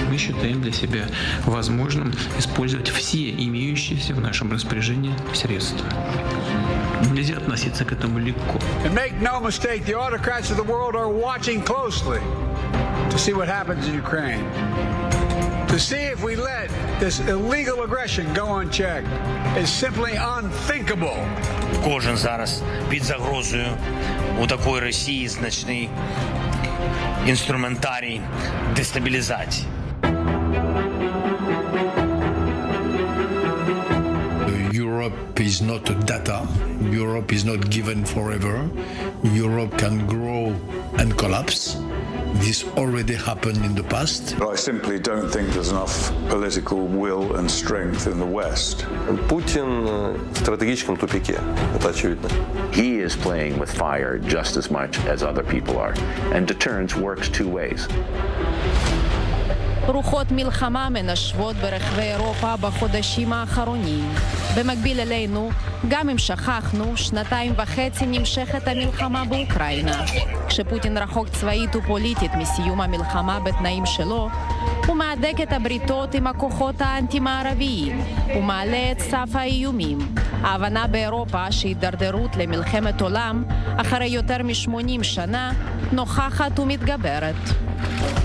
мы считаем для себя возможным использовать все имеющиеся в нашем распоряжении средства. Нельзя относиться к этому легко. And make no mistake, the autocrats of the world are watching closely to see what happens in Ukraine. To see if we let this illegal aggression go unchecked is simply unthinkable. Кожен зараз під загрозою. У такої Росії значний інструментарій дестабілізації. Europe is not a data. Europe is not given forever. Europe can grow and collapse. This already happened in the past. But I simply don't think there's enough political will and strength in the West. Путин в стратегическом тупике, это очевидно. He is playing with fire just as much as other people are, and deterrence works two ways. רוחות מלחמה מנשבות ברחבי אירופה בחודשים האחרונים. במקביל אלינו, גם אם שכחנו, 2.5 נמשכת המלחמה באוקראינה. כשפוטין רחוק צבאית ופוליטית מסיום המלחמה בתנאים שלו, הוא מעדק את הבריתות עם הכוחות האנטי-מערביים, הוא מעלה את סף האיומים. ההבנה באירופה שהידרדרות למלחמת עולם, אחרי יותר מ-80 שנה, נוכחת ומתגברת.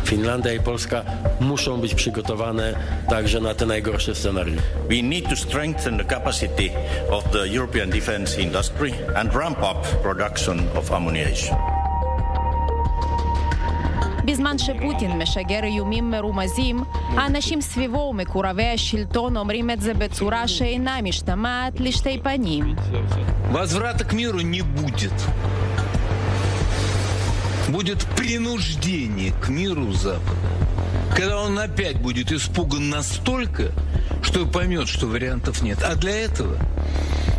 Finlandia i Polska muszą być przygotowane także na te najgorsze scenaria. We need to strengthen the capacity of the European defense industry and ramp up production of ammunition. בזמן שפוטין משגר איומים מרומזים, האנשים סביבו ומקורבי השלטון אומרים את זה בצורה שאינה משתמעת לשתי פנים. Возврата к миру не будет. Будет принуждение к миру Запада. Когда он опять будет испуган настолько, что поймет, что вариантов нет. А для этого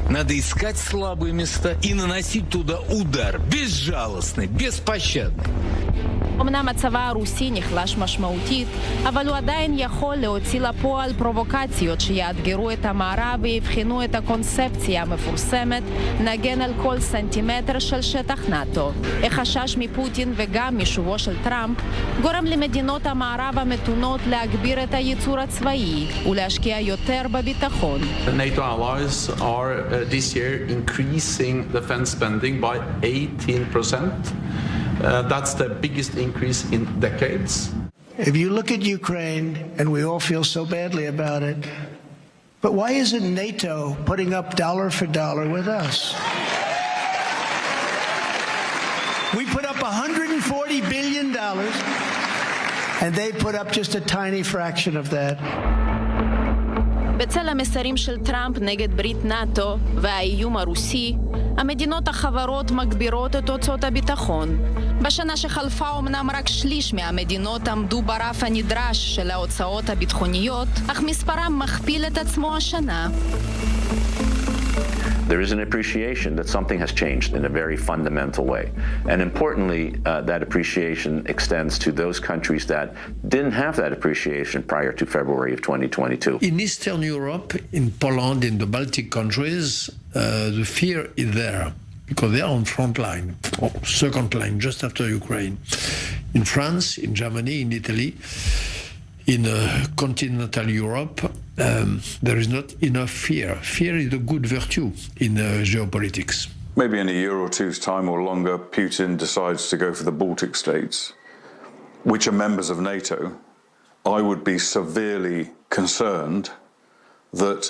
надо искать слабые места и наносить туда удар. Безжалостный, беспощадный. אמנם הצבא הרוסי נחלש משמעותית, אבל הוא עדיין יכול להוציא לפועל פרובוקציות שיאתגרו את המערב ויבחנו את הקונספציה המפורסמת, נגן על כל סנטימטר של שטח נאטו. החשש מפוטין וגם משובו של טראמפ גורם למדינות המערב המתונות להגביר את הייצור הצבאי ולהשקיע יותר בביטחון. NATO allies are this year increasing defense spending by 18%. That's the biggest increase in decades. If you look at Ukraine, and we all feel so badly about it, but why isn't NATO putting up dollar for dollar with us? We put up $140 billion, and they put up just a tiny fraction of that. בצל המסרים של טראמפ נגד ברית נאטו והאיום הרוסי, המדינות החברות מגבירות את הוצאות הביטחון. בשנה שחלפה אומנם רק שליש מהמדינות עמדו ברף הנדרש של ההוצאות הביטחוניות, אך מספרם מכפיל את עצמו השנה. There is an appreciation that something has changed in a very fundamental way. And importantly, that appreciation extends to those countries that didn't have that appreciation prior to February of 2022. In Eastern Europe, in Poland, in the Baltic countries, the fear is there because they are on front line, or second line, just after Ukraine. In France, in Germany, in Italy, in continental Europe, there is not enough fear. Fear is a good virtue in geopolitics. Maybe in a year or two's time or longer, Putin decides to go for the Baltic states, which are members of NATO. I would be severely concerned that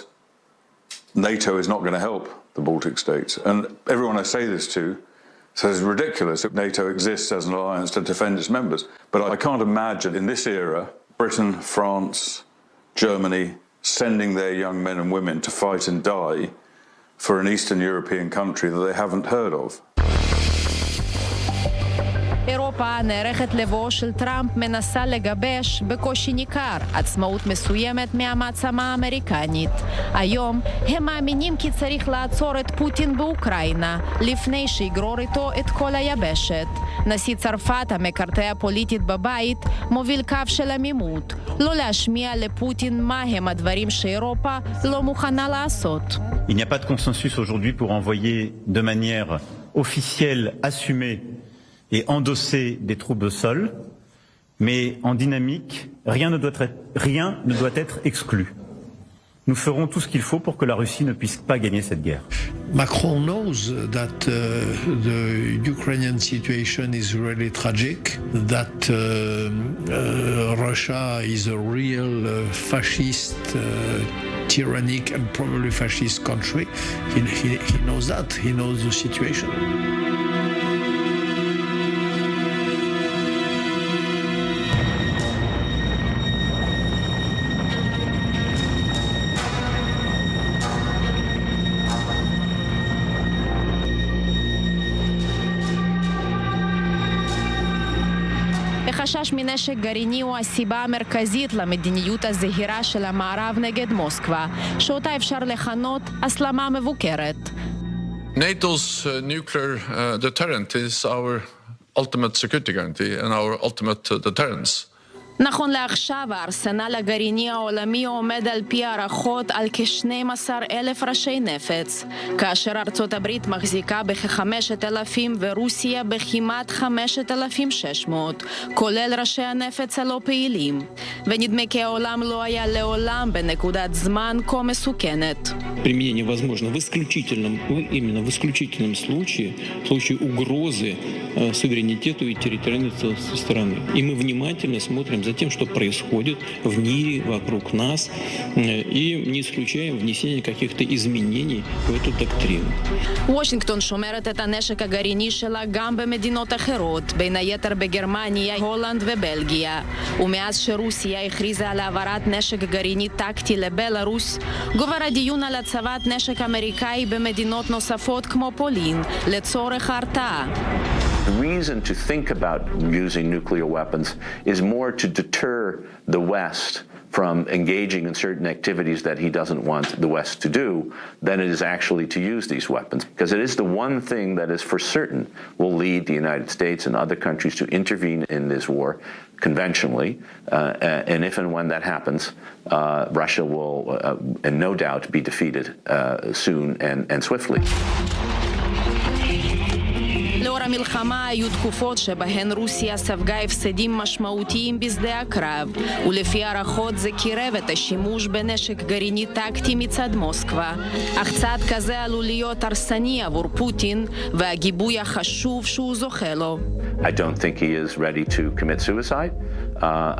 NATO is not going to help the Baltic states. And everyone I say this to says it's ridiculous that NATO exists as an alliance to defend its members. But I can't imagine in this era Britain, France, Germany sending their young men and women to fight and die for an Eastern European country that they haven't heard of. אירופה נערכת לבואו של טראמפ מנסה לגבש בקושי ניכר עצמאות מסוימת מהמעצמה האמריקנית. היום הם מאמינים כי צריך לעצור את פוטין באוקראינה לפני שיגרור איתו את כל היבשת. נשיא צרפת המקרטע פוליטית בבית מוביל קו של עמימות, לא להשמיע לפוטין מה הם הדברים שאירופה לא מוכנה לעשות. Il n'y a pas de consensus aujourd'hui pour envoyer de manière officielle, assumée et endosser des troupes au sol, mais en dynamique, rien ne doit être exclu. Nous ferons tout ce qu'il faut pour que la Russie ne puisse pas gagner cette guerre. Macron knows that the Ukrainian situation is really tragic, that Russia is a real fascist, tyrannic and probably fascist country. He knows that. He knows the situation. החשש מנשק גרעיני הוא הסיבה המרכזית למדיניות הזהירה של המערב נגד מוסקבה, שאותה אפשר לכנות הסלמה מבוקרת. NATO's nuclear deterrent is our ultimate security guarantee and our ultimate deterrence. נכון לעכשיו, הארסנל הגרעיני העולמי עומד על פי הערכות על כ-12,000 ראשי נפץ, כאשר ארצות הברית מחזיקה בכ-5,000 ורוסיה בכמעט 5,600, כולל ראשי הנפץ הלא פעילים. ונדמה כי העולם לא היה לעולם בנקודת זמן כה מסוכנת. Применение возможно именно в исключительном случае, в случае угрозы суверенитету и территориальности страны. И мы внимательно смотрим за тем, что происходит в мире вокруг нас, и не исключаем внесение каких-то изменений в эту доктрину. וושינגטון שומרת את הנשק הגרעיני שלה גם במדינות אחרות, בין היתר בגרמניה, הולנד ובלגיה. ומאז שרוסיה הכריזה על העברת נשק גרעיני טקטי לבלרוס, גובר הדיון על הצבת נשק אמריקאי במדינות נוספות כמו פולין, לצורך ההרתעה. The reason to think about using nuclear weapons is more to deter the West from engaging in certain activities that he doesn't want the West to do than it is actually to use these weapons. Because it is the one thing that is for certain will lead the United States and other countries to intervene in this war conventionally. And if and when that happens, Russia will, no doubt, be defeated soon and swiftly. לאור המלחמה היו תקופות שבהן רוסיה ספגה הפסדים משמעותיים בשדה הקרב, ולפי הערכות זה קירב את השימוש בנשק גרעיני טקטי מצד מוסקבה. אך צעד כזה עלול להיות הרסני עבור פוטין והגיבוי החשוב שהוא זוכה לו. I don't think he is ready to commit suicide.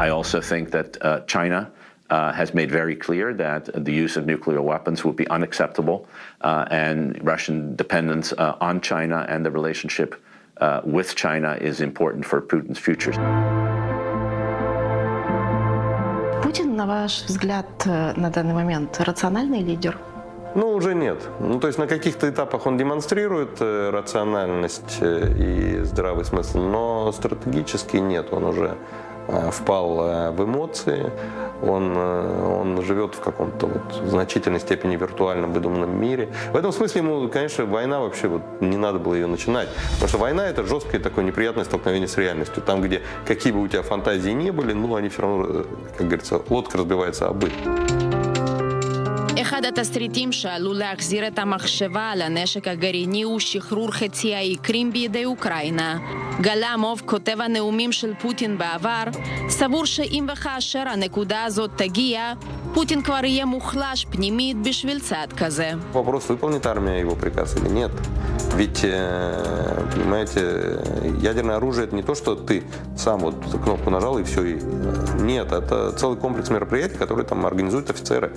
I also think that China has made very clear that the use of nuclear weapons will be unacceptable, and Russian dependence on China and the relationship with China is important for Putin's future. Путин, на ваш взгляд, на данный момент рациональный лидер? Ну, уже нет. Ну, то есть на каких-то этапах он демонстрирует рациональность и здравый смысл, но стратегически нет, он уже впал в эмоции, он живет в каком-то в значительной степени виртуальном выдуманном мире. В этом смысле ему, конечно, война вообще не надо было ее начинать, потому что война — это жесткое такое неприятное столкновение с реальностью, там, где какие бы у тебя фантазии не были, ну, они все равно, как говорится, лодка разбивается об быт. אחד התסריטים שעלול להחזיר את המחשבה על הנשק הגרעיני הוא שחרור חצי האי קרים בידי אוקראינה. גלמוב, כותב הנאומים של פוטין בעבר, סבור שאם וכאשר הנקודה הזאת תגיע, פוטין כבר יהיה מוחלש פנימית בשביל צעד כזה. Вопрос, выполнит армия его приказ или нет. Ведь, понимаете, ядерное оружие — это не то, что ты сам вот кнопку нажал и все. Нет, это целый комплекс мероприятий, которые там организуют офицеры.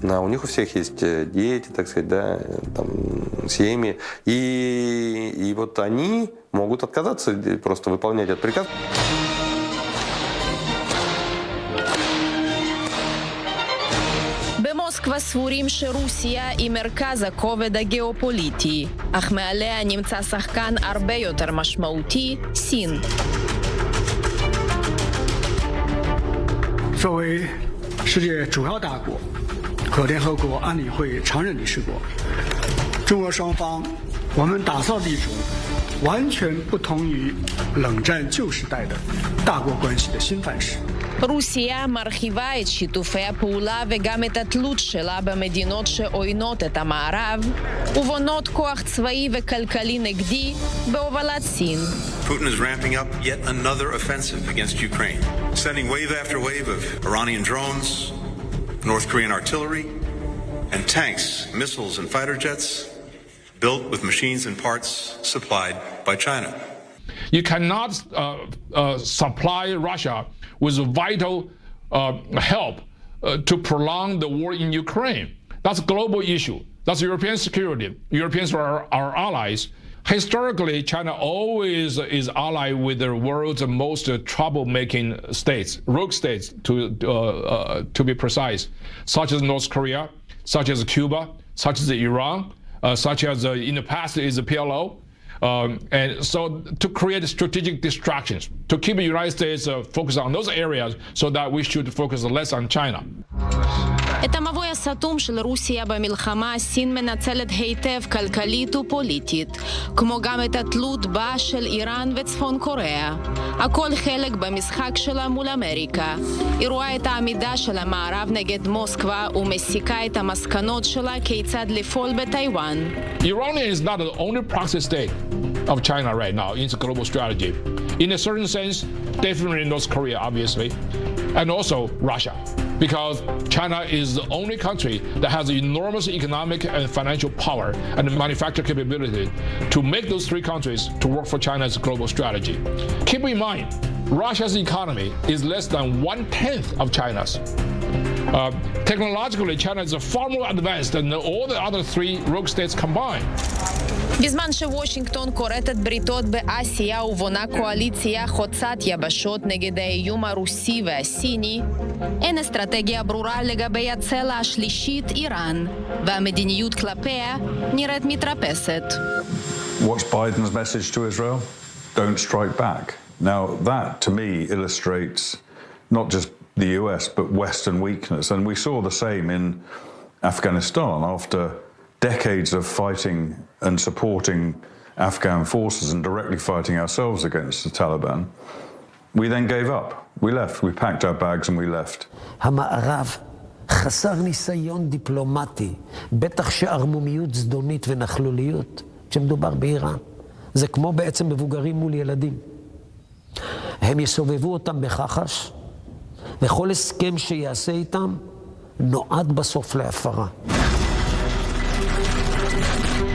Да, у них у всех есть дети, так сказать, да, там, семьи. И вот они могут отказаться просто выполнять этот приказ. במוסקבה סבורים שרוסיה היא מרכז הכובד הגיאופוליטי, אך מעליה נמצא שחקן הרבה יותר משמעותי, סין. 作为世界主要大国和联合国安理会常任理事国，中俄双方我们打造的一种完全不同于冷战旧时代的大国关系的新范式。רוסיה מרחיבה את שיתופי הפעולה וגם את התלות שלה במדינות שעוינות את המערב, ובונות כוח צבאי וכלכלי נגדי בהובלת סין. Putin is ramping up yet another offensive against Ukraine, sending wave after wave of Iranian drones, North Korean artillery, and tanks, missiles, and fighter jets built with machines and parts supplied by China. You cannot supply Russia with vital help to prolong the war in Ukraine. That's a global issue. That's European security. Europeans are our allies. Historically, China always is allied with the world's most troublemaking states, rogue states to be precise, such as North Korea, such as Cuba, such as Iran, such as in the past is the PLO. And so to create strategic distractions, to keep the United States focused on those areas so that we should focus less on China. את המבוי הסתום של רוסיה במלחמה סין מנצלת היטב כלכלית ופוליטית, כמו גם את התלות בה של איראן וצפון קוריאה. הכל חלק במשחק שלה מול אמריקה. היא רואה את העמידה של המערב נגד מוסקבה ומסיקה את המסקנות שלה כיצד לפעול בטייוואן. Iran is not the only proxy state of China right now in its global strategy. In a certain sense, definitely North Korea, obviously, and also Russia. Because China is the only country that has enormous economic and financial power and manufacturing capability to make those three countries to work for China's global strategy. Keep in mind, Russia's economy is less than 1/10 of China's. Technologically, China is far more advanced than all the other three rogue states combined. בזמן שוושינגטון כורתת בריתות באסיה ובונה קואליציה חוצת יבשות נגד האיום הרוסי והסיני, אין אסטרטגיה ברורה לגבי הצלע השלישית איראן, והמדיניות כלפיה נראית מתרפסת. What's Biden's message to Israel? Don't strike back. Now that to me illustrates not just the US but Western weakness, and we saw the same in Afghanistan after decades of fighting and supporting Afghan forces and directly fighting ourselves against the Taliban. We then gave up. We left. We packed our bags and we left. המערב חסר ניסיון דיפלומטי, בטח שערמומיות זדונית ונכלוליות, כשמדובר באיראן. זה כמו בעצם מבוגרים מול ילדים. הם יסובבו אותם בכחש, וכל הסכם שיעשה איתם נועד בסוף להפרה.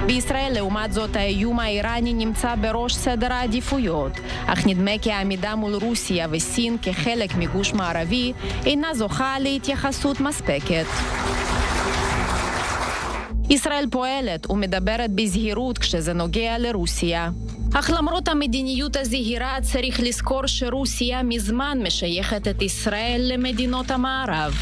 בישראל, לעומת זאת, האיום האיראני נמצא בראש סדר העדיפויות, אך נדמה כי העמידה מול רוסיה וסין כחלק מגוש מערבי אינה זוכה להתייחסות מספקת. ישראל פועלת ומדברת בזהירות כשזה נוגע לרוסיה. אך למרות המדיניות הזהירה צריך לזכור שרוסיה מזמן משייכת את ישראל למדינות המערב.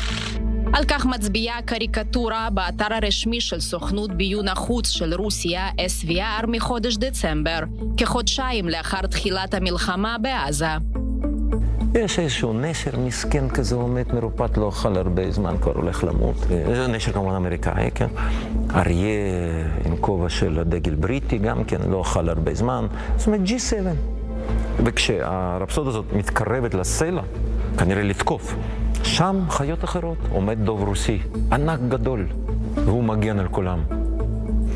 על כך מצביעה קריקטורה באתר הרשמי של סוכנות ביון החוץ של רוסיה, SVR, מחודש דצמבר, כחודשיים לאחר תחילת המלחמה בעזה. יש איזשהו נשר מסכן כזה עומד מרופט, לא אוכל הרבה זמן, כבר הולך למות. זה נשר כמובן אמריקאי, כן? אריה עם כובע של הדגל בריטי, גם כן, לא אוכל הרבה זמן. זאת אומרת, G7. וכשהרפסודה הזאת מתקרבת לסלע, כנראה לתקוף. שם חיות אחרות, עומד דוב רוסי, ענק גדול, והוא מגן על כולם.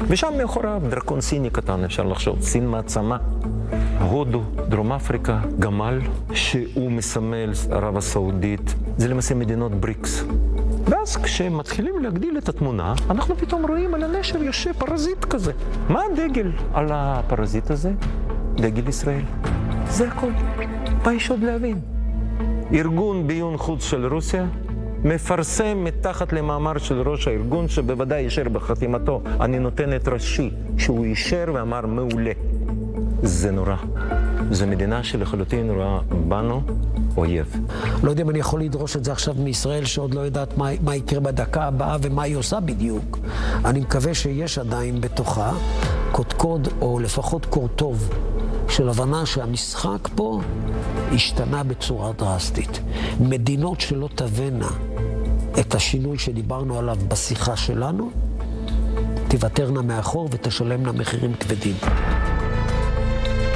ושם מאחוריו דרקון סיני קטן, אפשר לחשוב, סין מעצמה. הודו, דרום אפריקה, גמל, שהוא מסמל ערב הסעודית, זה למעשה מדינות בריקס. ואז כשמתחילים להגדיל את התמונה, אנחנו פתאום רואים על הנשר יושב פרזיט כזה. מה הדגל על הפרזיט הזה? דגל ישראל. זה הכל. מה יש עוד להבין? ארגון ביון חוץ של רוסיה מפרסם מתחת למאמר של ראש הארגון, שבוודאי ישר בחתימתו, אני נותן את ראשי, שהוא ישר ואמר מעולה. זה נורא. זו מדינה שלחלוטין רואה בנו אויב. לא יודע אם אני יכול לדרוש את זה עכשיו מישראל, שעוד לא יודעת מה יקרה בדקה הבאה ומה היא עושה בדיוק. אני מקווה שיש עדיין בתוכה קודקוד, או לפחות קורטוב, של הבנה שהמשחק פה השתנה בצורה דרסטית. מדינות שלא תבנה את השינוי שדיברנו עליו בשיחה שלנו, תיוותרנה מאחור ותשלמנה מחירים כבדים.